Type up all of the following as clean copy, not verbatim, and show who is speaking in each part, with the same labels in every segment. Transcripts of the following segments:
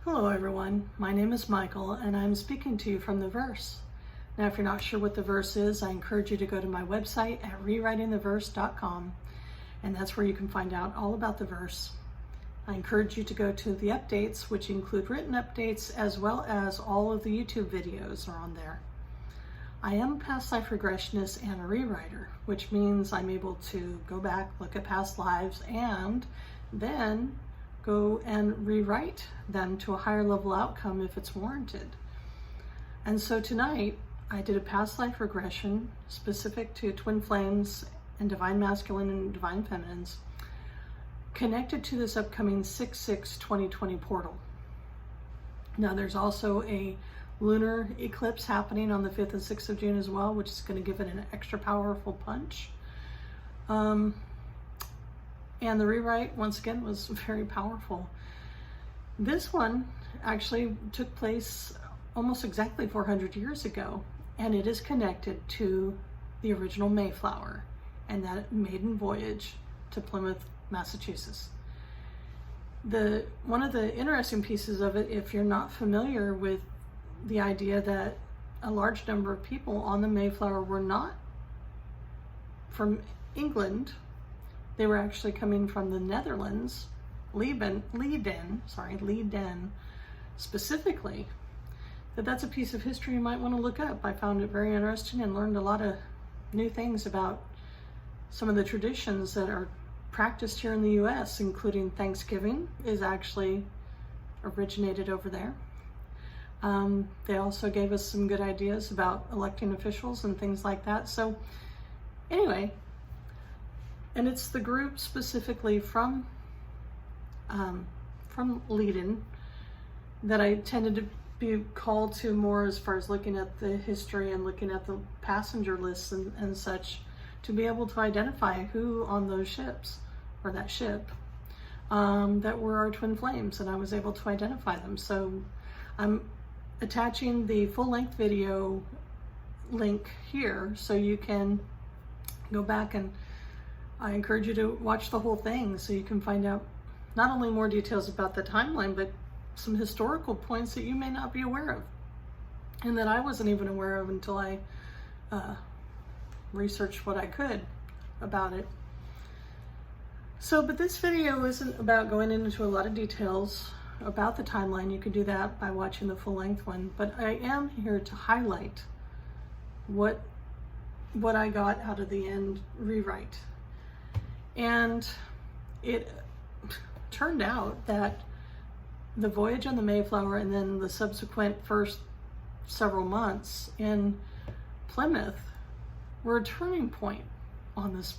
Speaker 1: Hello everyone, my name is Michael and I'm speaking to you from the verse. Now if you're not sure what the verse is, I encourage you to go to my website at rewritingtheverse.com, and that's where you can find out all about the verse. I encourage you to go to the updates, which include written updates as well as all of the YouTube videos are on there. I am a past life regressionist and a rewriter, which means I'm able to go back, look at past lives, and then go and rewrite them to a higher level outcome if it's warranted. And so tonight I did a past life regression specific to twin flames and divine masculine and divine feminines connected to this upcoming 6/6/2020 portal. Now there's also a lunar eclipse happening on the 5th and 6th of June as well, which is going to give it an extra powerful punch. And the rewrite, once again, was very powerful. This one actually took place almost exactly 400 years ago, and it is connected to the original Mayflower and that maiden voyage to Plymouth, Massachusetts. One of the interesting pieces of it, if you're not familiar with the idea that a large number of people on the Mayflower were not from England, they were actually coming from the Netherlands, Leiden specifically, that's a piece of history you might want to look up. I found it very interesting and learned a lot of new things about some of the traditions that are practiced here in the US, including Thanksgiving is actually originated over there. They also gave us some good ideas about electing officials and things like that. So anyway, and it's the group specifically from Leiden that I tended to be called to more as far as looking at the history and looking at the passenger lists and such, to be able to identify who on those ships, or that ship, that were our twin flames, and I was able to identify them. So I'm attaching the full-length video link here so you can go back, and I encourage you to watch the whole thing so you can find out not only more details about the timeline, but some historical points that you may not be aware of and that I wasn't even aware of until I researched what I could about it. So, but this video isn't about going into a lot of details about the timeline. You can do that by watching the full-length one, but I am here to highlight what I got out of the end rewrite. And it turned out that the voyage on the Mayflower and then the subsequent first several months in Plymouth were a turning point on this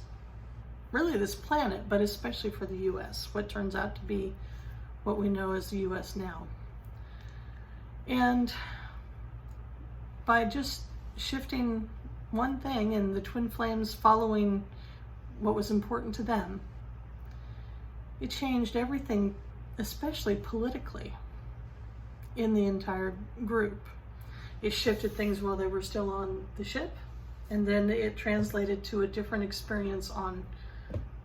Speaker 1: planet, but especially for the US, what turns out to be what we know as the US now. And by just shifting one thing and the twin flames following what was important to them, it changed everything, especially politically, in the entire group. It shifted things while they were still on the ship, and then it translated to a different experience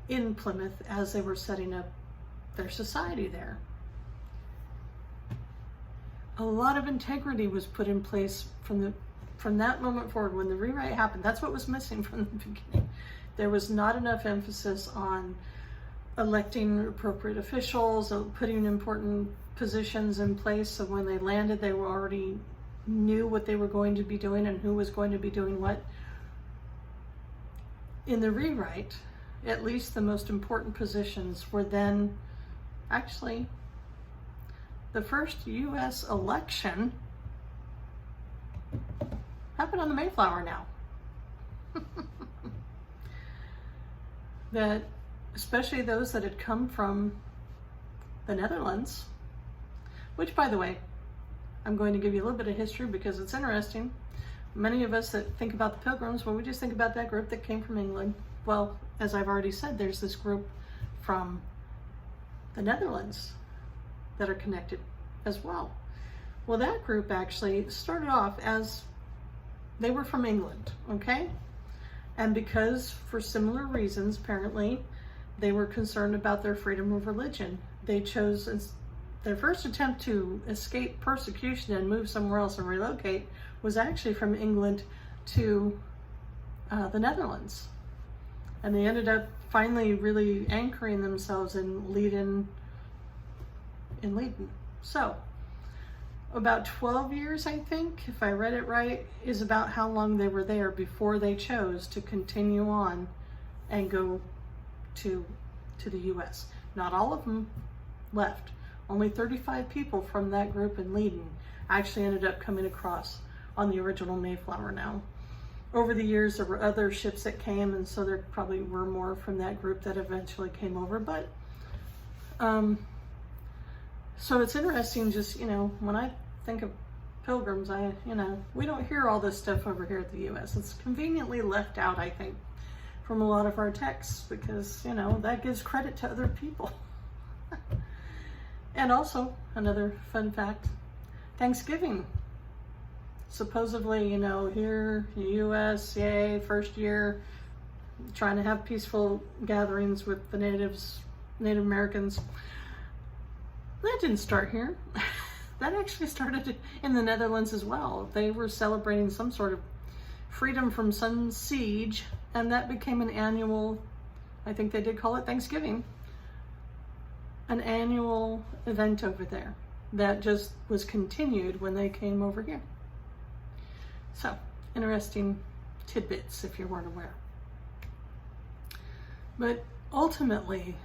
Speaker 1: in Plymouth as they were setting up their society there. A lot of integrity was put in place from that moment forward. When the rewrite happened, that's what was missing from the beginning. There was not enough emphasis on electing appropriate officials, or putting important positions in place, so when they landed, they were already knew what they were going to be doing and who was going to be doing what. In the rewrite, at least the most important positions were then actually the first US election happened on the Mayflower now. That especially those that had come from the Netherlands, which, by the way, I'm going to give you a little bit of history because it's interesting. Many of us that think about the Pilgrims, well, we just think about that group that came from England. Well, as I've already said, there's this group from the Netherlands that are connected as well. Well, that group actually started off as they were from England, okay? And because, for similar reasons, apparently, they were concerned about their freedom of religion, they chose their first attempt to escape persecution and move somewhere else and relocate was actually from England to the Netherlands. And they ended up finally really anchoring themselves in Leiden. So about 12 years, I think, if I read it right, is about how long they were there before they chose to continue on and go to the US. Not all of them left. Only 35 people from that group in Leiden actually ended up coming across on the original Mayflower now. Over the years, there were other ships that came, and so there probably were more from that group that eventually came over. But, so it's interesting just, when I think of pilgrims, we don't hear all this stuff over here at the U.S. It's conveniently left out, I think, from a lot of our texts because, that gives credit to other people. And also, another fun fact, Thanksgiving. Supposedly, here, U.S., yay, first year, trying to have peaceful gatherings with the Native Americans. That didn't start here. That actually started in the Netherlands as well. They were celebrating some sort of freedom from some siege, and that became an annual, I think they did call it Thanksgiving, an annual event over there that just was continued when they came over here. So, interesting tidbits if you weren't aware. But ultimately,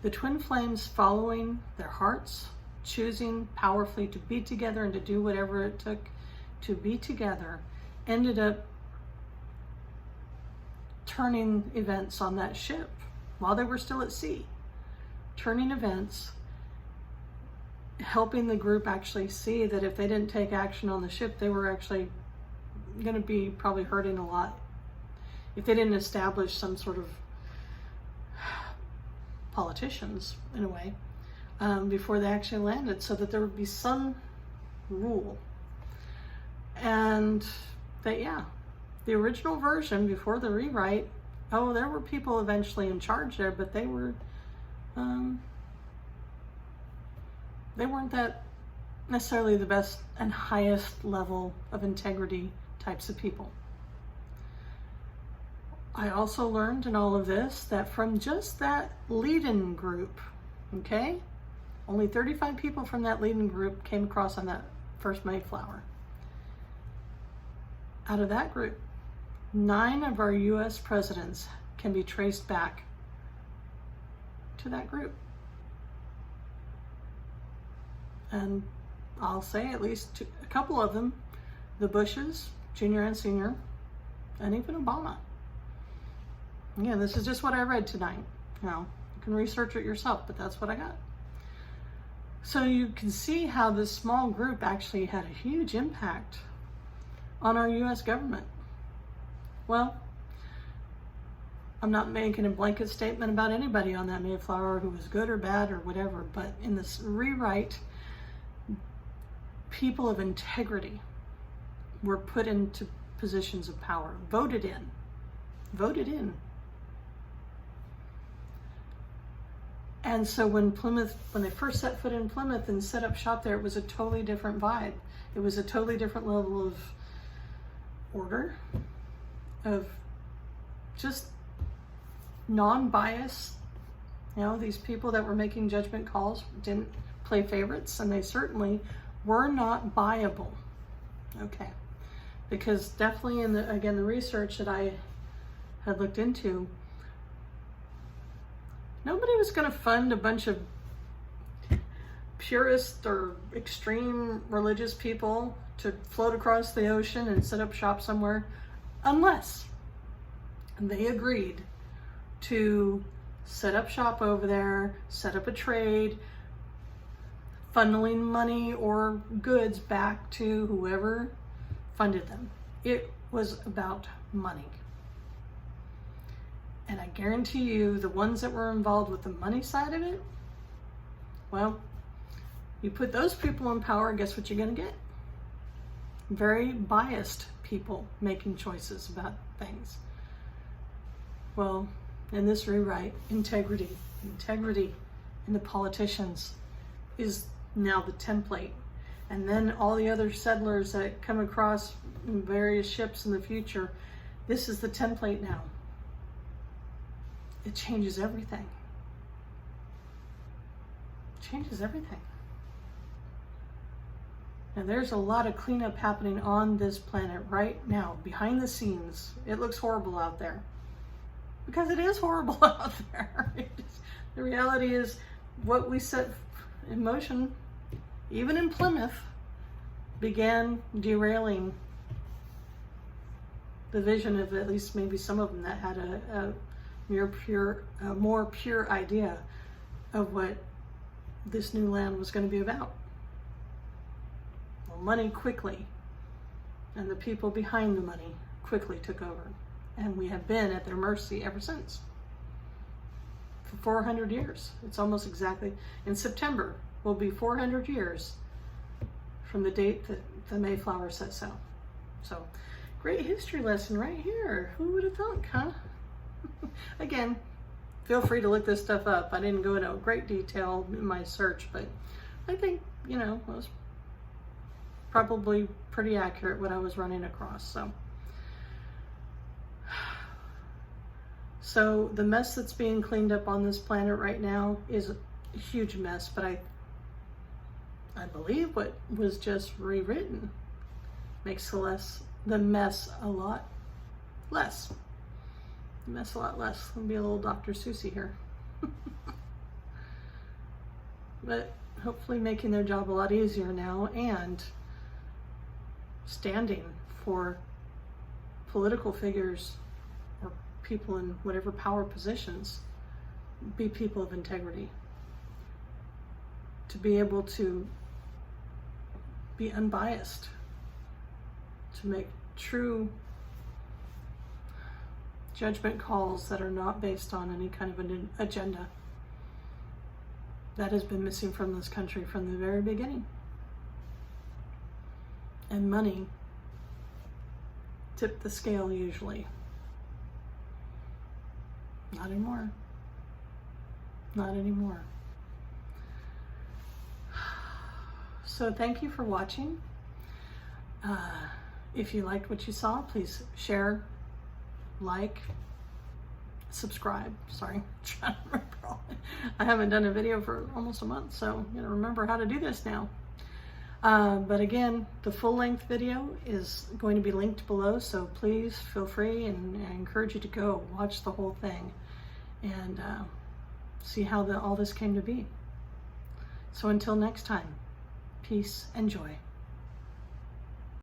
Speaker 1: the twin flames following their hearts, choosing powerfully to be together and to do whatever it took to be together, ended up turning events on that ship while they were still at sea. Turning events, helping the group actually see that if they didn't take action on the ship, they were actually going to be probably hurting a lot. If they didn't establish some sort of politicians, in a way, before they actually landed, so that there would be some rule. And that, the original version before the rewrite, there were people eventually in charge there, but they were they weren't that necessarily the best and highest level of integrity types of people. I also learned in all of this that from just that Leiden group, okay, only 35 people from that Leiden group came across on that first Mayflower. Out of that group, 9 of our US presidents can be traced back to that group. And I'll say at least a couple of them, the Bushes, Junior and Senior, and even Obama. Again, this is just what I read tonight. You can research it yourself, but that's what I got. So you can see how this small group actually had a huge impact on our US government. Well, I'm not making a blanket statement about anybody on that Mayflower who was good or bad or whatever, but in this rewrite, people of integrity were put into positions of power, voted in. And so when they first set foot in Plymouth and set up shop there, it was a totally different vibe. It was a totally different level of order, of just non-bias. These people that were making judgment calls didn't play favorites, and they certainly were not buyable. Okay, because definitely in the research that I had looked into, nobody was going to fund a bunch of purist or extreme religious people to float across the ocean and set up shop somewhere unless they agreed to set up shop over there, set up a trade, funneling money or goods back to whoever funded them. It was about money. And I guarantee you, the ones that were involved with the money side of it, well, you put those people in power, guess what you're going to get? Very biased people making choices about things. Well, in this rewrite, integrity in the politicians, is now the template. And then all the other settlers that come across in various ships in the future, this is the template now. It changes everything. It changes everything. Now there's a lot of cleanup happening on this planet right now, behind the scenes. It looks horrible out there. Because it is horrible out there. The reality is what we set in motion, even in Plymouth, began derailing the vision of at least maybe some of them that had a more pure idea of what this new land was going to be about. Well, money quickly, and the people behind the money quickly took over. And we have been at their mercy ever since. For 400 years. It's almost exactly, in September, will be 400 years from the date that the Mayflower set sail. So, great history lesson right here. Who would have thunk, huh? Again, feel free to look this stuff up. I didn't go into great detail in my search, but I think, you know, it was probably pretty accurate what I was running across. So the mess that's being cleaned up on this planet right now is a huge mess, but I believe what was just rewritten makes the mess a lot less. The mess a lot less. I'll be a little Dr. Seussy here. But hopefully making their job a lot easier now, and standing for political figures or people in whatever power positions, be people of integrity. To be able to be unbiased, to make true judgment calls that are not based on any kind of an agenda. That has been missing from this country from the very beginning. And money tipped the scale usually. Not anymore. Not anymore. So thank you for watching. If you liked what you saw, please share, like, subscribe. Sorry, I'm trying to remember. I haven't done a video for almost a month, so I'm gonna remember how to do this now. But again, the full-length video is going to be linked below, so please feel free, and I encourage you to go watch the whole thing and see how all this came to be. So until next time, peace and joy.